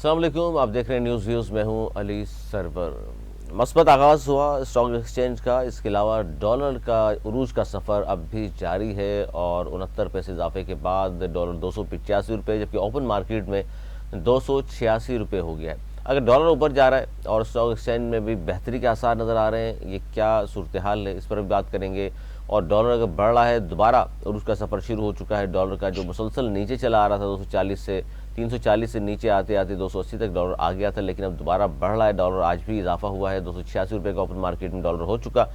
अस्सलाम वालेकुम, आप देख रहे हैं न्यूज़ व्यूज़। मैं हूं अली सरवर। मस्बत आगाज़ हुआ स्टॉक एक्सचेंज का। इसके अलावा डॉलर का उरूज का सफ़र अब भी जारी है और 69 पैसे इजाफे के बाद डॉलर 285 रुपये, जबकि ओपन मार्केट में 286 रुपये हो गया है। अगर डॉलर ऊपर जा रहा है और स्टॉक एक्सचेंज में भी बेहतरी के आसार नज़र आ रहे हैं, ये क्या सूरत हाल है, इस पर भी बात करेंगे। और डॉलर अगर बढ़ रहा है, दोबारा उरूज का सफ़र शुरू हो चुका है डॉलर का, जो मुसलसल नीचे चला आ रहा था 240 से 340 से नीचे आते आते 280 तक डॉलर आ गया था, लेकिन अब दोबारा बढ़ रहा है डॉलर। आज भी इजाफा हुआ है, 286 रुपये का ओपन मार्केट में डॉलर हो चुका।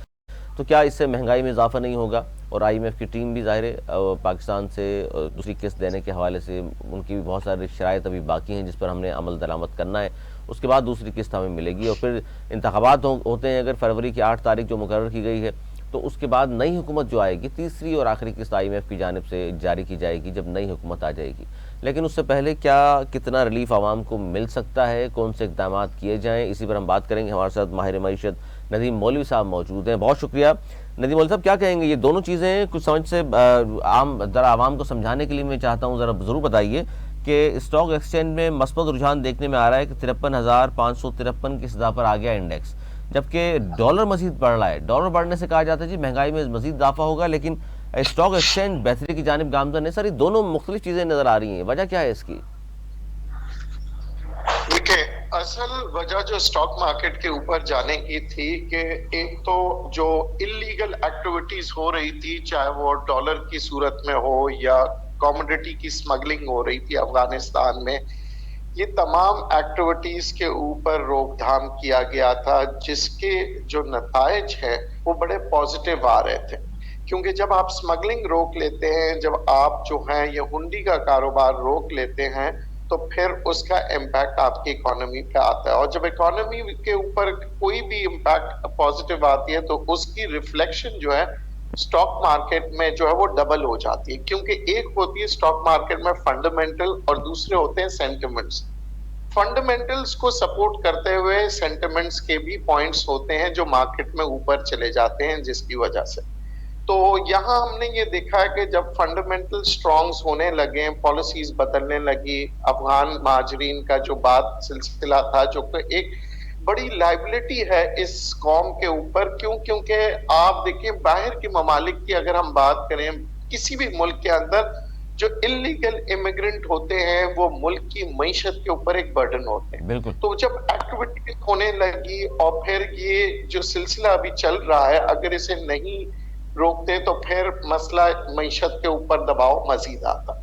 तो क्या इससे महंगाई में इजाफा नहीं होगा? और IMF की टीम भी ज़ाहिर है पाकिस्तान से दूसरी किस्त देने के हवाले से उनकी भी बहुत सारी शराइत अभी बाकी हैं जिस पर हमने अमल दरामद करना है। उसके बाद दूसरी किस्त हमें मिलेगी और फिर इंतखाबात होते हैं। अगर फरवरी की 8 तारीख जो मुकर्रर की गई है, तो उसके बाद नई हुकूमत जो आएगी, तीसरी और आखिरी किस्त IMF की जानिब से जारी की जाएगी जब नई हुकूमत आ जाएगी। लेकिन उससे पहले क्या कितना रिलीफ आवाम को मिल सकता है, कौन से इक़दाम किए जाएँ, इसी पर हम बात करेंगे। हमारे साथ माहिर मईशत नदीम मौलवी साहब मौजूद हैं। बहुत शुक्रिया नदीम मौलवी साहब। क्या कहेंगे ये दोनों चीज़ें कुछ समझ से आम ज़रा आवाम को समझाने के लिए मैं चाहता हूँ, ज़रा ज़रूर बताइए कि स्टॉक एक्सचेंज में मस्बत रुझान देखने में आ रहा है कि 53,553 की सतह पर आ गया इंडेक्स, जबकि डॉलर मजीद बढ़ रहा है। डॉलर बढ़ने से कहा जाता है जी महंगाई में मजीद इजाफा होगा, लेकिन स्टॉक एक्सचेंज बेहतरी की जानिब गामजन है। सारी दोनों मुख्तलिफ चीज़ें नज़र आ रही हैं, वजह क्या है इसकी? देखिए, असल वजह जो स्टॉक मार्केट के ऊपर जाने की थी कि एक तो जो इलीगल एक्टिविटीज हो रही थी, चाहे वो डॉलर की सूरत में हो या कमोडिटी की स्मगलिंग हो रही थी अफगानिस्तान में, ये तमाम एक्टिविटीज के ऊपर रोकथाम किया गया था, जिसके जो नतायज है वो बड़े पॉजिटिव आ रहे थे। क्योंकि जब आप स्मगलिंग रोक लेते हैं, जब आप जो है ये हुंडी का कारोबार रोक लेते हैं, तो फिर उसका इम्पैक्ट आपकी इकोनॉमी पे आता है। और जब इकोनॉमी के ऊपर कोई भी इम्पैक्ट पॉजिटिव आती है, तो उसकी रिफ्लेक्शन जो है स्टॉक मार्केट में जो है वो डबल हो जाती है। क्योंकि एक होती है स्टॉक मार्केट में फंडामेंटल और दूसरे होते हैं सेंटिमेंट्स। फंडामेंटल्स को सपोर्ट करते हुए सेंटिमेंट्स के भी पॉइंट्स होते हैं जो मार्केट में ऊपर चले जाते हैं, जिसकी वजह से तो यहाँ हमने ये देखा है कि जब फंडामेंटल स्ट्रॉन्ग्स होने लगे, पॉलिसीज बदलने लगी, अफगान महाजरीन का जो बात सिलसिला था, जो एक बड़ी लाइबिलिटी है इस कौम के ऊपर। क्योंकि आप देखिए, बाहर के ममालिक की अगर हम बात करें, किसी भी मुल्क के अंदर जो इलीगल इमिग्रेंट होते हैं वो मुल्क की मईशत के ऊपर एक बर्डन होते हैं। बिल्कुल। तो जब एक्टिविटी होने लगी और फिर ये जो सिलसिला अभी चल रहा है, अगर इसे नहीं रोकते तो फिर मसला मईशत के ऊपर दबाव मजीद आता।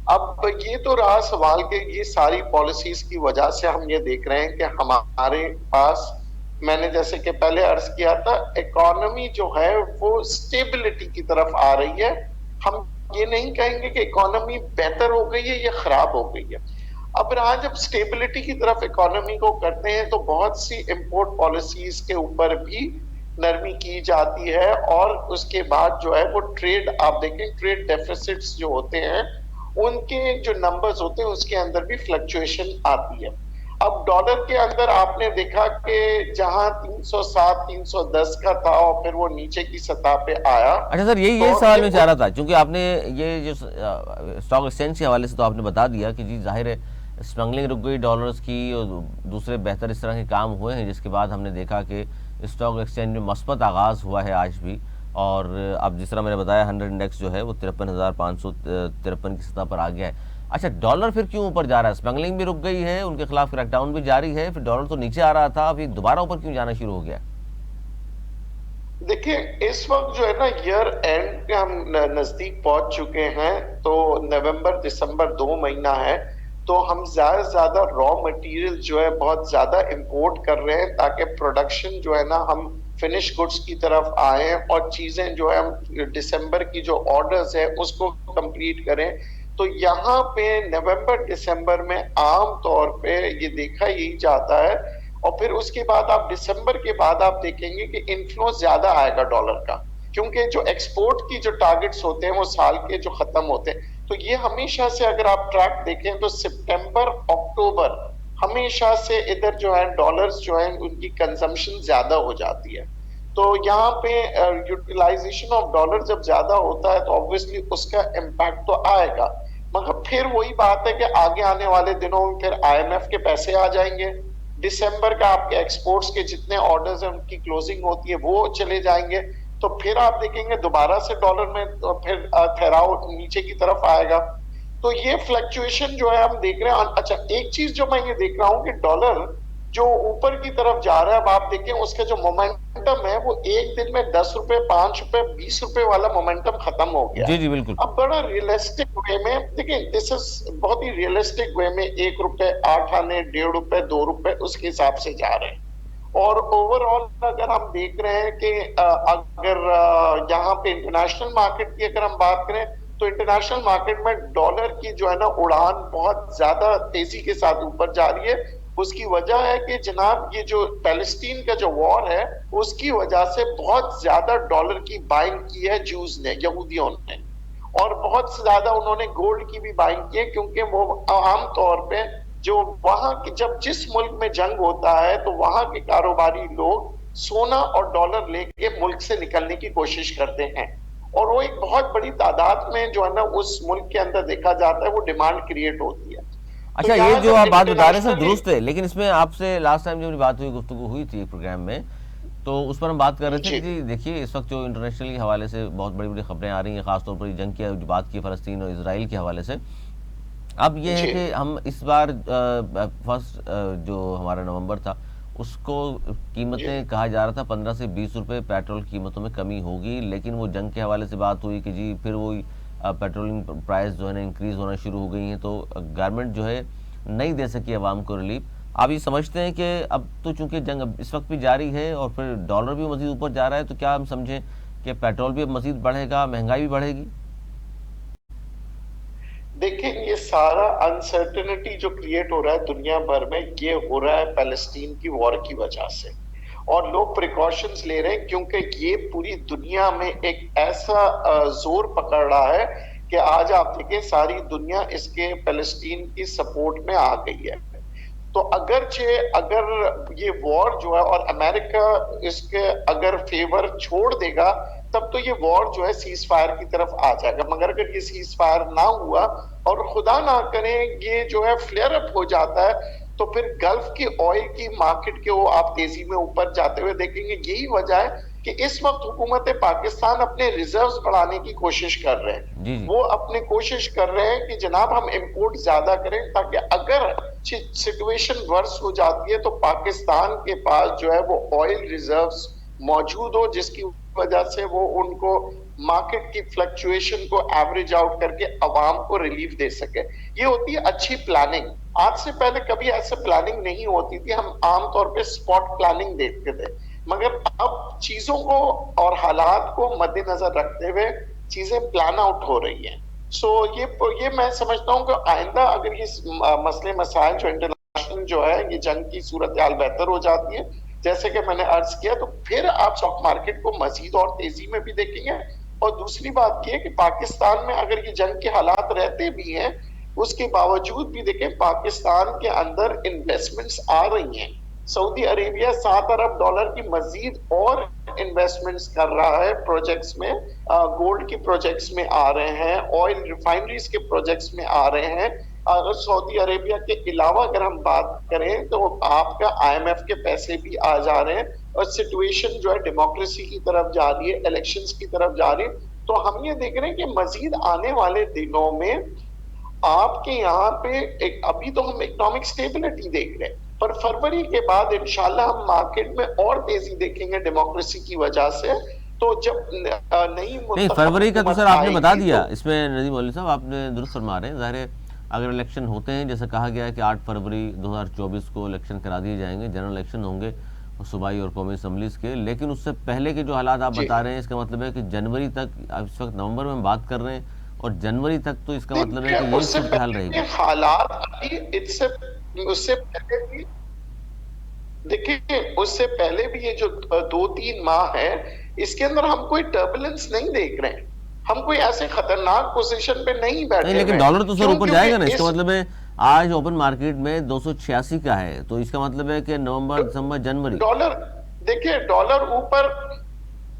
अब ये तो रहा सवाल कि ये सारी पॉलिसीज की वजह से हम ये देख रहे हैं कि हमारे पास, मैंने जैसे कि पहले अर्ज किया था, इकोनॉमी जो है वो स्टेबिलिटी की तरफ आ रही है। हम ये नहीं कहेंगे कि इकोनॉमी बेहतर हो गई है या खराब हो गई है। अब रहा, जब स्टेबिलिटी की तरफ इकोनॉमी को करते हैं तो बहुत सी इंपोर्ट पॉलिसीज के ऊपर भी नरमी की जाती है, और उसके बाद जो है वो ट्रेड, आप देखें ट्रेड डेफिसिट्स जो होते हैं उनके जो नंबर्स होते हैं उसके अंदर भी फ्लक्चुएशन आती है। अब डॉलर के अंदर आपने देखा कि जहां 307 310 का था और फिर वो नीचे की सतह पे आया। अच्छा सर, यही सवाल मैं चाह रहा था, क्योंकि आपने ये जो स्टॉक एक्सचेंज के हवाले से तो आपने बता दिया कि जी जाहिर है स्मगलिंग रुक गई डॉलर्स की और दूसरे बेहतर इस तरह के काम हुए हैं, जिसके बाद हमने देखा कि स्टॉक एक्सचेंज में मस्बत आगाज़ हुआ है आज भी। और अब जिस तरह मैंने बताया 100 इंडेक्स जो है वो 53,553 की सतह पर आ गया है। अच्छा, डॉलर फिर क्यों ऊपर जा रहा है? स्मगलिंग भी रुक गई है, उनके खिलाफ क्रैकडाउन भी जारी है, फिर डॉलर तो नीचे आ रहा था, अभी दोबारा ऊपर क्यों जाना शुरू हो गया? देखिए, इस वक्त जो है ना, ईयर एंड के हम नजदीक पहुंच चुके हैं, तो नवंबर दिसंबर 2 महीना है, तो हम ज्यादा से ज्यादा रॉ मटेरियल जो है बहुत ज्यादा इंपोर्ट कर रहे हैं, ताकि प्रोडक्शन जो है ना हम फिनिश गुड्स की तरफ आए और चीजें जो है हम दिसंबर की जो ऑर्डर्स है उसको कंप्लीट करें। तो यहाँ पे नवंबर दिसंबर में आम तौर पे ये देखा यही जाता है। और फिर उसके बाद आप दिसंबर के बाद आप देखेंगे कि इन्फ्लो ज्यादा आएगा डॉलर का, क्योंकि जो एक्सपोर्ट की जो टारगेट्स होते हैं वो साल के जो खत्म होते हैं। तो ये हमेशा से अगर आप ट्रैक देखें तो सितंबर अक्टूबर हमेशा से इधर जो है डॉलर्स जो है उनकी कंजम्पशन ज्यादा हो जाती है। तो यहाँ पे यूटिलाइजेशन ऑफ डॉलर जब ज्यादा होता है तो ऑब्वियसली उसका इम्पैक्ट तो आएगा। मगर फिर वही बात है कि आगे आने वाले दिनों में फिर आईएमएफ के पैसे आ जाएंगे, दिसंबर का आपके एक्सपोर्ट्स के जितने ऑर्डर्स हैं उनकी क्लोजिंग होती है वो चले जाएंगे, तो फिर आप देखेंगे दोबारा से डॉलर में तो फिर ठहराव नीचे की तरफ आएगा। तो ये फ्लक्चुएशन जो है हम देख रहे हैं। अच्छा, एक चीज जो मैं ये देख रहा हूँ कि डॉलर जो ऊपर की तरफ जा रहा है, अब आप देखें उसका जो मोमेंटम है वो एक दिन में 10 रुपए, 5 रुपए, 20 रुपए वाला मोमेंटम खत्म हो गया। जी जी बिल्कुल। अब बड़ा रियलिस्टिक वे में देखिए, दिस इज बहुत ही रियलिस्टिक वे में 1 रुपए 8 आने, 1.5 रुपए, 2 रुपए उसके हिसाब से जा रहे हैं। और ओवरऑल अगर हम देख रहे हैं कि अगर यहाँ पे इंटरनेशनल मार्केट की अगर हम बात करें तो इंटरनेशनल मार्केट में डॉलर की जो है ना उड़ान बहुत ज्यादा तेजी के साथ ऊपर जा रही है। उसकी वजह है कि जनाब ये जो पैलेस्टीन का जो वॉर है उसकी वजह से बहुत ज्यादा डॉलर की बाइंग की है जूस ने, यहूदियों ने, और बहुत ज्यादा उन्होंने गोल्ड की भी बाइंग की है, क्योंकि वो आम तौर पे जो वहां के जब जिस मुल्क में जंग होता है तो वहां के कारोबारी लोग सोना और डॉलर लेके मुल्क से निकलने की कोशिश करते हैं, और वो एक बहुत बड़ी तादाद में जो है ना उस मुल्क के अंदर देखा जाता है, वो डिमांड क्रिएट होती है। अच्छा, ये जो आप बात बता रहे हैं सब दुरुस्त है, लेकिन इसमें आपसे लास्ट टाइम जो बात हुई, गुफ्तगू हुई थी प्रोग्राम में, तो उस पर हम बात कर रहे थे कि देखिए इस वक्त जो इंटरनेशनल हवाले से बहुत बड़ी बड़ी खबरें आ रही हैं, खासतौर पर जंग की जो बात की फ़लस्तीन और इसराइल के हवाले से। अब ये है कि हम इस बार फर्स्ट जो हमारा नवंबर था उसको कीमतें कहा जा रहा था 15 से 20 रुपए पेट्रोल कीमतों में कमी होगी, लेकिन वो जंग के हवाले से बात हुई कि जी फिर वही पेट्रोलिंग प्राइस जो है ना इंक्रीज़ होना शुरू हो गई हैं, तो गवर्नमेंट जो है नहीं दे सकी आवाम को रिलीफ। आप ये समझते हैं कि अब तो चूंकि जंग अब इस वक्त भी जारी है और फिर डॉलर भी मज़ीद ऊपर जा रहा है, तो क्या हम समझें कि पेट्रोल भी अब मज़ीद बढ़ेगा, महंगाई भी बढ़ेगी? देखिए, ये सारा अनसर्टेनिटी जो क्रिएट हो रहा है दुनिया भर में, ये हो रहा है पैलेस्टीन की वॉर की वजह से, और लोग प्रिकॉशंस ले रहे हैं क्योंकि ये पूरी दुनिया में एक ऐसा जोर पकड़ रहा है कि आज आप देखिए सारी दुनिया इसके पैलेस्टीन की सपोर्ट में आ गई है। तो अगर ये वॉर जो है और अमेरिका इसके अगर फेवर छोड़ देगा तब तो ये वॉर जो है सीज फायर की तरफ आ जाएगा, मगर अगर ये सीज फायर ना हुआ और खुदा ना करें ये जो है फ्लेयर अप हो जाता है, तो फिर गल्फ की ऑयल की मार्केट के वो आप तेजी में ऊपर जाते हुए देखेंगे। यही वजह है कि इस वक्त हुकूमत पाकिस्तान अपने रिजर्व्स बढ़ाने की कोशिश कर रहे हैं। जी जी। वो अपनी कोशिश कर रहे हैं कि जनाब हम इंपोर्ट ज्यादा करें, ताकि अगर सिचुएशन वर्स हो जाती है तो पाकिस्तान के पास जो है वो ऑयल रिजर्व्स मौजूद हो, जिसकी वजह से वो उनको मार्केट की फ्लक्चुएशन को एवरेज आउट करके अवाम को रिलीफ दे सके। ये होती है अच्छी प्लानिंग। आज से पहले कभी ऐसे प्लानिंग नहीं होती थी, हम आमतौर पे स्पॉट प्लानिंग देखते थे, मगर अब चीजों को और हालात को मद्देनजर रखते हुए चीजें प्लान आउट हो रही हैं। सो ये मैं समझता हूँ कि आइंदा अगर ये मसले मसाइल जो इंटरनेशनल जो है ये जंग की सूरत हाल बेहतर हो जाती है, जैसे कि मैंने अर्ज किया, तो फिर आप स्टॉक मार्केट को मजीद और तेजी में भी देखेंगे। और दूसरी बात यह कि पाकिस्तान में अगर ये जंग के हालात रहते भी हैं, उसके बावजूद भी देखें पाकिस्तान के अंदर इन्वेस्टमेंट्स आ रही हैं। सऊदी अरेबिया 7 अरब डॉलर की मजीद और इन्वेस्टमेंट्स कर रहा है प्रोजेक्ट्स में, गोल्ड के प्रोजेक्ट्स में आ रहे हैं, ऑयल रिफाइनरीज के प्रोजेक्ट्स में आ रहे हैं। अगर सऊदी अरेबिया के अलावा अगर हम बात करें तो आपका आईएमएफ के पैसे भी आ जा रहे हैं, और सिचुएशन जो है डेमोक्रेसी की तरफ जा रही है, इलेक्शंस की तरफ जा रही है। तो हम ये देख रहे हैं कि मजीद आने वाले दिनों में आपके यहाँ पे अभी तो हम इकोनॉमिक स्टेबिलिटी देख रहे हैं, पर फरवरी के बाद इंशाल्लाह हम मार्केट में और तेजी देखेंगे डेमोक्रेसी की वजह से। तो जब नहीं, फरवरी का तो सर आपने बता दिया, इसमें नदीम मौलवी साहब आपने दुरुस्त फरमा रहे हैं। ज़ाहिर है अगर इलेक्शन होते हैं, जैसे कहा गया है कि 8 फरवरी 2024 को इलेक्शन करा दिए जाएंगे, जनरल इलेक्शन होंगे सूबाई और कौमी असम्बलीज के, लेकिन उससे पहले के जो हालात आप बता रहे हैं, इसका मतलब है कि जनवरी तक, इस वक्त नवंबर में हम बात कर रहे हैं, और जनवरी तक तो इसका मतलब है कि यही सूरत हाल रहेगी। हालात अभी उससे पहले भी देखिए, उससे पहले भी ये जो 2-3 माह है, इसके अंदर हम कोई टर्बुलेंस नहीं देख रहे हैं, हम कोई ऐसे खतरनाक पोजीशन पे नहीं बैठे। लेकिन डॉलर तो सर ऊपर जाएगा ना, इसका मतलब है आज ओपन मार्केट में 286 का है, तो इसका मतलब है कि नवंबर, दिसंबर, जनवरी डॉलर, देखिए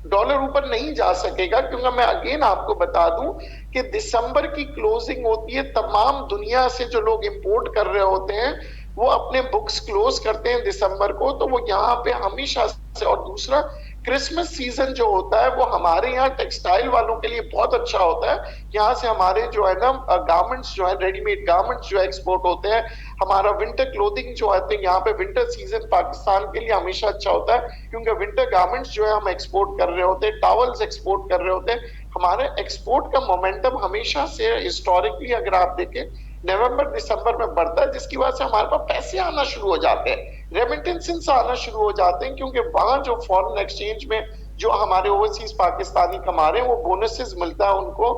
डॉलर ऊपर नहीं जा सकेगा, क्योंकि मैं अगेन आपको बता दूं कि दिसंबर की क्लोजिंग होती है, तमाम दुनिया से जो लोग इंपोर्ट कर रहे होते हैं वो अपने बुक्स क्लोज करते हैं दिसंबर को, तो वो यहाँ पे हमेशा से। और दूसरा, क्रिसमस सीजन जो होता है वो हमारे यहाँ टेक्सटाइल वालों के लिए बहुत अच्छा होता है। यहाँ से हमारे जो है ना गारमेंट्स जो है, रेडीमेड गारमेंट्स जो एक्सपोर्ट होते हैं। हमारा विंटर क्लोथिंग जो आते हैं यहाँ पे, विंटर सीजन पाकिस्तान के लिए हमेशा अच्छा होता है, क्योंकि विंटर गारमेंट्स जो है हम एक्सपोर्ट कर रहे होते हैं, टॉवल्स एक्सपोर्ट कर रहे होते हैं। हमारे एक्सपोर्ट का मोमेंटम हमेशा से हिस्टोरिकली अगर आप देखें नवंबर दिसंबर में बढ़ता है, जिसकी वजह से हमारे पास पैसे आना शुरू हो जाते हैं, रेमिटेंसेस आना शुरू हो जाते हैं, क्योंकि वहां जो फॉरेन एक्सचेंज में जो हमारे ओवरसीज पाकिस्तानी कमा रहे हैं वो बोनसेस मिलता है उनको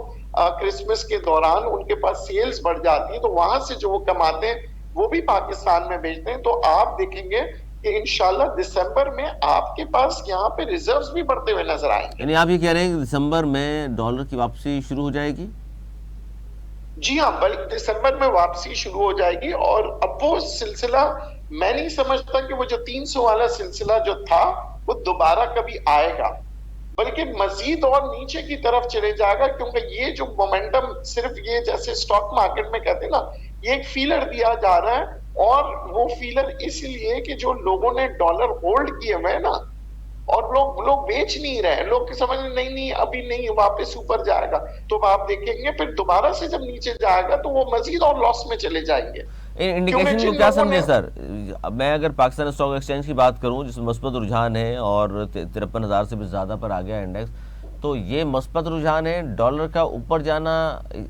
क्रिसमस के दौरान, उनके पास सेल्स बढ़ जाती है, तो वहां से जो वो कमाते हैं वो भी पाकिस्तान में बेचते हैं। तो आप देखेंगे कि इंशाल्लाह दिसंबर में आपके पास यहाँ पे रिजर्व्स भी बढ़ते हुए नजर आएंगे। यानी आप ये कह रहे हैं कि दिसंबर में डॉलर की वापसी शुरू हो जाएगी? जी हाँ, बल्कि दिसंबर में वापसी शुरू हो जाएगी। और अब वो सिलसिला मैं नहीं समझता कि वो जो 300 वाला सिलसिला जो था वो दोबारा कभी आएगा, बल्कि मजीद और नीचे की तरफ चले जाएगा, क्योंकि ये जो मोमेंटम सिर्फ ये जैसे स्टॉक मार्केट में कहते हैं ना, ये एक फीलर दिया जा रहा है। और वो फीलर इसलिए कि जो लोगों ने डॉलर होल्ड किए हुए हैं ना, और लोग लोग बेच नहीं रहे, लोग समझ नहीं नहीं अभी नहीं, वापस ऊपर जाएगा तो आप देखेंगे फिर दोबारा से जब नीचे जाएगा तो वो मजीद और लॉस में चले जाएंगे। इंडिकेशन को क्या समझे सर? मैं अगर पाकिस्तान स्टॉक एक्सचेंज की बात करूं जिसमें मस्बत रुझान है और 53,000 से भी ज़्यादा पर आ गया इंडेक्स, तो ये मस्बत रुझान है, डॉलर का ऊपर जाना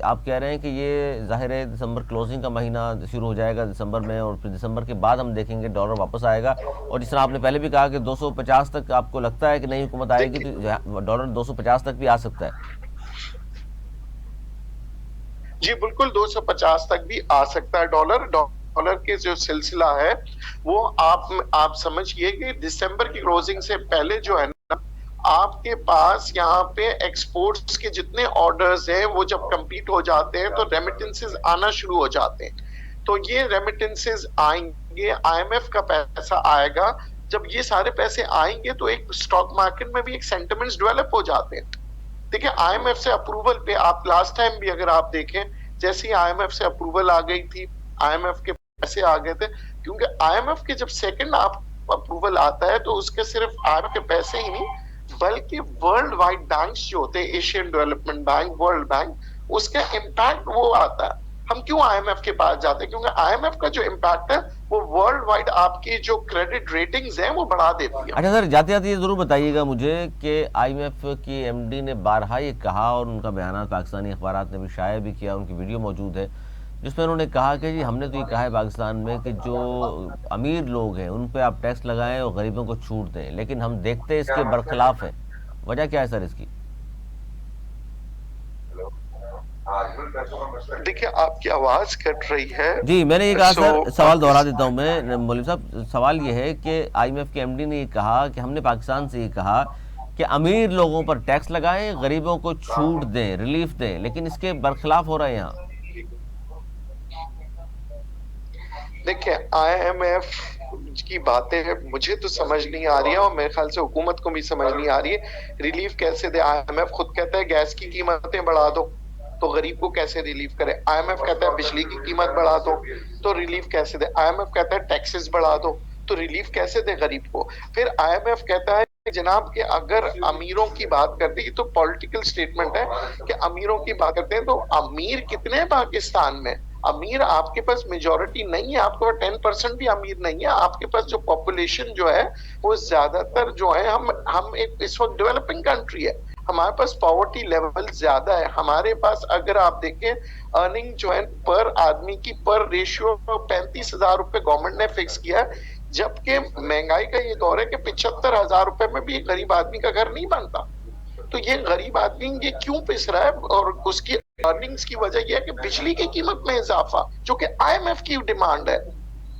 आप कह रहे हैं कि ये जाहिर है दिसंबर क्लोजिंग का महीना शुरू हो जाएगा दिसंबर में, और फिर दिसंबर के बाद हम देखेंगे डॉलर वापस आएगा। और जिस तरह आपने पहले भी कहा कि 250 तक आपको लगता है कि नई हुकूमत आएगी तो डॉलर 250 तक भी आ सकता है। जी बिल्कुल, 250 तक भी आ सकता है डॉलर। डॉलर के जो सिलसिला है वो आप समझिए कि दिसंबर की क्लोजिंग से पहले जो है ना, आपके पास यहाँ पे एक्सपोर्ट्स के जितने ऑर्डर्स हैं वो जब कंप्लीट हो जाते हैं तो रेमिटेंसेस आना शुरू हो जाते हैं। तो ये रेमिटेंसेस आएंगे, आईएमएफ का पैसा आएगा। जब ये सारे पैसे आएंगे तो एक स्टॉक मार्केट में भी एक सेंटिमेंट्स डेवलप हो जाते हैं। देखिए, आईएमएफ से अप्रूवल पे आप लास्ट टाइम भी अगर आप देखें, जैसे ही आईएमएफ से अप्रूवल आ गई थी, आईएमएफ के पैसे आ गए थे, क्योंकि आईएमएफ के जब सेकंड आप अप्रूवल आता है तो उसके सिर्फ आईएमएफ के पैसे ही नहीं बल्कि वर्ल्ड वाइड बैंक्स जो होते हैं, Asian development bank, world bank, उसका इम्पैक्ट वो आता है। हम क्यों आईएमएफ के पास जाते हैं? क्योंकि आईएमएफ का जो इम्पैक्ट है वो वर्ल्ड वाइड आपकी जो क्रेडिट रेटिंग्स हैं वो बढ़ा देती है। अच्छा सर, जाते जाते ये जरूर बताइएगा मुझे कि आईएमएफ की एमडी ने बारहा ये कहा, और उनका बयान पाकिस्तानी अखबारात ने भी शाया भी किया, उनकी वीडियो मौजूद है जिसमें उन्होंने कहा कि जी हमने तो ये कहा है पाकिस्तान में कि जो अमीर लोग हैं उन पे आप टैक्स लगाएं और गरीबों को छूट दें, लेकिन हम देखते हैं इसके बरखिलाफ है। वजह क्या है सर इसकी? देखिए, आपकी आवाज कट रही है। जी, मैंने ये कहा सर, सवाल दोहरा देता हूँ मैं मौलवी साहब। सवाल ये है कि आईएमएफ के एमडी ने ये कहा कि हमने पाकिस्तान से ये कहा कि अमीर लोगों पर टैक्स लगाएं, गरीबों को छूट दें, रिलीफ दें, लेकिन इसके बरखिलाफ हो रहा है यहाँ। देखिए, आईएमएफ की बातें मुझे तो समझ नहीं आ रही है और मेरे ख्याल से हुकूमत को भी समझ नहीं आ रही है। रिलीफ कैसे दे? आईएमएफ खुद कहता है गैस की कीमतें बढ़ा दो, तो गरीब को कैसे रिलीफ करे? आईएमएफ कहता है बिजली की कीमत बढ़ा दो, तो रिलीफ कैसे दे? आईएमएफ कहता है टैक्सेस बढ़ा दो, तो रिलीफ कैसे दे गरीब को? फिर आईएमएफ कहता है जनाब कि अगर अमीरों की बात करते हैं, तो पॉलिटिकल स्टेटमेंट है कि अमीरों की बात करते हैं, तो अमीर कितने हैं पाकिस्तान में? अमीर आपके पास मेजोरिटी नहीं है, आपके पास 10% भी अमीर नहीं है। आपके पास जो पॉपुलेशन जो है वो ज्यादातर जो है, हम एक इस वक्त डेवलपिंग कंट्री है, हमारे पास पॉवर्टी लेवल ज्यादा है। हमारे पास अगर आप देखें अर्निंग जो है पर आदमी की पर रेशियो 35,000 रुपए गवर्नमेंट ने फिक्स किया है, जबकि महंगाई का ये दौर है कि 75,000 रुपए में भी गरीब आदमी का घर नहीं बनता। तो ये गरीब आदमी ये क्यों पिस रहा है? और उसकी अर्निंग्स की वजह यह है कि बिजली की कीमत में इजाफा, जो कि आईएमएफ की डिमांड है,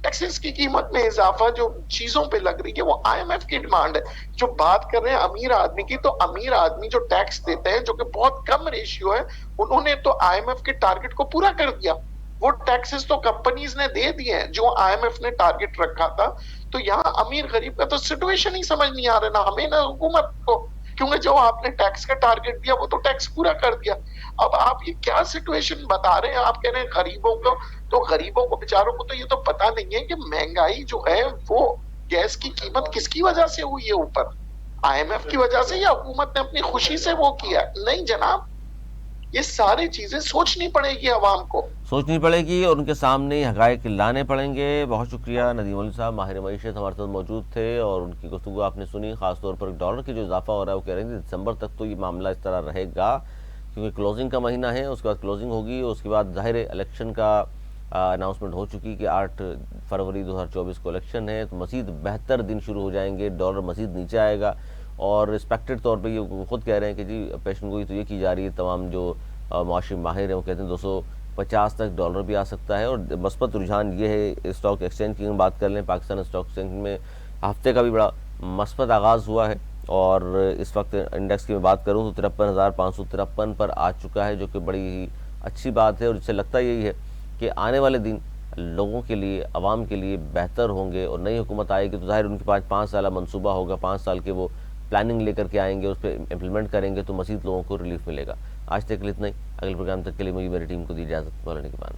टैक्सेस की कीमत में इजाफा जो चीजों पे लग रही है वो आईएमएफ की डिमांड है। जो बात कर रहे हैं अमीर आदमी की, तो अमीर आदमी जो टैक्स देते हैं, जो कि बहुत कम रेशियो है, उन्होंने तो आईएमएफ के टारगेट को पूरा कर दिया। वो टैक्सेस तो कंपनीज ने दे दिए हैं जो आईएमएफ ने टारगेट रखा था। तो यहाँ अमीर गरीब का तो सिचुएशन ही समझ नहीं आ रहा, ना हमें ना हुकूमत को, क्योंकि जो आपने टैक्स का टारगेट दिया वो तो टैक्स पूरा कर दिया। अब आप ये क्या सिचुएशन बता रहे हैं, आप कह रहे हैं गरीबों को, तो गरीबों को बेचारों को तो ये तो पता नहीं है कि महंगाई जो है वो गैस की कीमत किसकी वजह से हुई है ऊपर, आईएमएफ की वजह से या हुकूमत ने अपनी खुशी से वो किया? नहीं जनाब, ये सारी चीजें सोचनी पड़ेगी अवाम को। सोचनी पड़ेगी और उनके सामने हक़ाइक़ लाने पड़ेंगे। बहुत शुक्रिया नदीम वली साहब, माहिर मईशत हमारे साथ मौजूद थे और उनकी गुफ्तगू आपने सुनी। ख़ासतौर पर डॉलर की जो इजाफा हो रहा है वो कह रहे हैं दिसंबर तक तो ये मामला इस तरह रहेगा, क्योंकि क्लोजिंग का महीना है, उसके बाद क्लोजिंग होगी, उसके बाद ज़ाहिर इलेक्शन का अनाउंसमेंट हो चुकी कि 8 फरवरी 2024 को इलेक्शन है, तो मज़ीद बेहतर दिन शुरू हो जाएंगे, डॉलर मज़ीद नीचे आएगा। और रिस्पेक्टेड तौर पे ये खुद कह रहे हैं कि जी पेशन गोई तो ये की जा रही है, तमाम जो मुआशी माहिर हैं वो कहते हैं 250 तक डॉलर भी आ सकता है। और मस्बत रुझान ये है स्टॉक एक्सचेंज की बात कर लें, पाकिस्तान स्टॉक एक्सचेंज में हफ्ते का भी बड़ा मस्बत आगाज़ हुआ है और इस वक्त इंडेक्स की मैं बात करूँ तो 53,553 पर आ चुका है, जो कि बड़ी ही अच्छी बात है। और इससे लगता यही है कि आने वाले दिन लोगों के लिए, आवाम के लिए बेहतर होंगे और नई हुकूमत आएगी तो ज़ाहिर उनके पास 5 साल मनसूबा होगा, 5 साल के वो प्लानिंग लेकर के आएंगे, उस पर इम्प्लीमेंट करेंगे तो मज़ीद लोगों को रिलीफ मिलेगा। आज तक के लिए इतना ही। अगले प्रोग्राम तक के लिए मुझे मेरी टीम को दी इजाज़त। बोलने के बाद